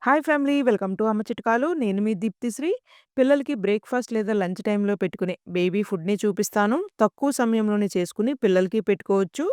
Hi family welcome to అమ్మ చిట్కాలు. నేను మీ దీప్తిశ్రీ. పిల్లలకి బ్రేక్‌ఫాస్ట్ లేదా లంచ్ టైమ్‌లో పెట్టుకునే బేబీ ఫుడ్‌ని చూపిస్తాను. తక్కువ సమయంలోనే చేసుకొని పిల్లలకి పెట్టుకోవచ్చు.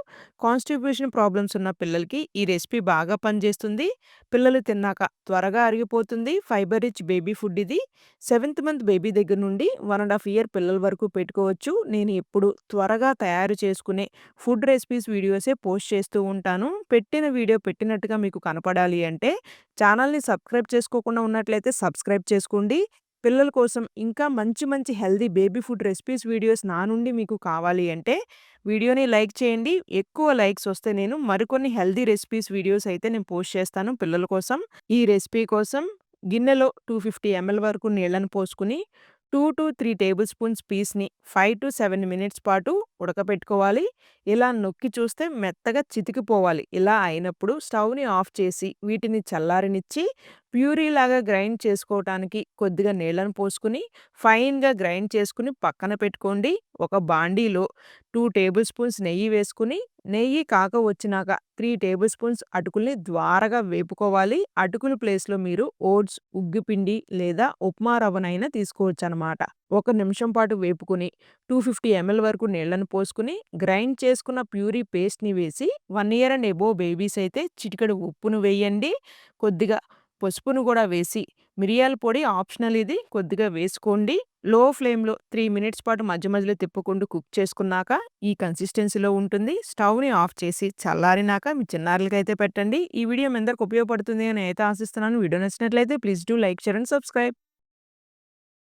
కాన్‌స్టిపేషన్ ప్రాబ్లమ్స్ ఉన్న పిల్లలకి ఈ రెసిపీ బాగా పనిచేస్తుంది. పిల్లలు తిన్నాక త్వరగా అరిగిపోతుంది. ఫైబర్ రిచ్ బేబీ ఫుడ్ ఇది. సెవెంత్ మంత్ బేబీ దగ్గర నుండి 1 ½ ఇయర్ పిల్లల వరకు పెట్టుకోవచ్చు. నేను ఎప్పుడు త్వరగా తయారు చేసుకునే ఫుడ్ రెసిపీస్ వీడియోసే పోస్ట్ చేస్తూ ఉంటాను. పెట్టిన వీడియో పెట్టినట్టుగా మీకు కనపడాలి అంటే ఛానల్‌ని సబ్స్క్రైబ్ చేసుకోకుండా ఉన్నట్లయితే సబ్స్క్రైబ్ చేసుకోండి. పిల్లల కోసం ఇంకా మంచి మంచి healthy baby food recipes videos నా నుండి మీకు కావాలి అంటే వీడియోని లైక్ చేయండి. ఎక్కువ లైక్స్ వస్తే నేను మరికొన్ని హెల్తీ రెసిపీస్ వీడియోస్ అయితే నేను పోస్ట్ చేస్తాను పిల్లల కోసం. ఈ రెసిపీ కోసం గిన్నెలో 250 ఎంఎల్ వరకు నీళ్ళని పోసుకొని 2-3 టేబుల్ స్పూన్స్ పీస్‌ని 5-7 మినిట్స్ పాటు ఉడకపెట్టుకోవాలి. ఇలా నొక్కి చూస్తే మెత్తగా చితికిపోవాలి. ఇలా అయినప్పుడు స్టవ్‌ని ఆఫ్ చేసి వీటిని చల్లారనిచ్చి ప్యూరీలాగా గ్రైండ్ చేసుకోవటానికి కొద్దిగా నీళ్ళను పోసుకొని ఫైన్‌గా గ్రైండ్ చేసుకొని పక్కన పెట్టుకోండి. ఒక బాండీలో 2 టేబుల్ స్పూన్స్ నెయ్యి వేసుకొని నెయ్యి కాక వచ్చినాక 3 టేబుల్ స్పూన్స్ అటుకుల్ని ద్వారగా వేపుకోవాలి. అటుకుల ప్లేస్‌లో మీరు ఓట్స్, ఉగ్గిపిండి లేదా ఉప్మా రవ్వనైనా తీసుకోవచ్చనమాట. ఒక నిమిషం పాటు వేపుకొని 250 ఎంఎల్ వరకు నీళ్ళను పోసుకొని గ్రైండ్ చేసుకున్న ప్యూరీ పేస్ట్‌ని వేసి 1 ఇయర్ అండ్ అబోవ్ బేబీస్ అయితే చిటికెడు ఉప్పును వేయండి. కొద్దిగా పసుపును గూడా వేసి మిరియాల పొడి ఆప్షనల్ ఇది. కొద్దిగా వేసుకోండి. లో ఫ్లేమ్‌లో 3 మినిట్స్ పాటు మధ్య మధ్యలో తిప్పుకుంటూ కుక్ చేసుకున్నాక ఈ కన్సిస్టెన్సీలో ఉంటుంది. స్టవ్‌ని ఆఫ్ చేసి చల్లారినాక మీ చిన్నారులకైతే పెట్టండి. ఈ వీడియో మీ అందరికి ఉపయోగపడుతుంది అని అయితే ఆశిస్తున్నాను. వీడియో నచ్చినట్లయితే please do like, share and subscribe.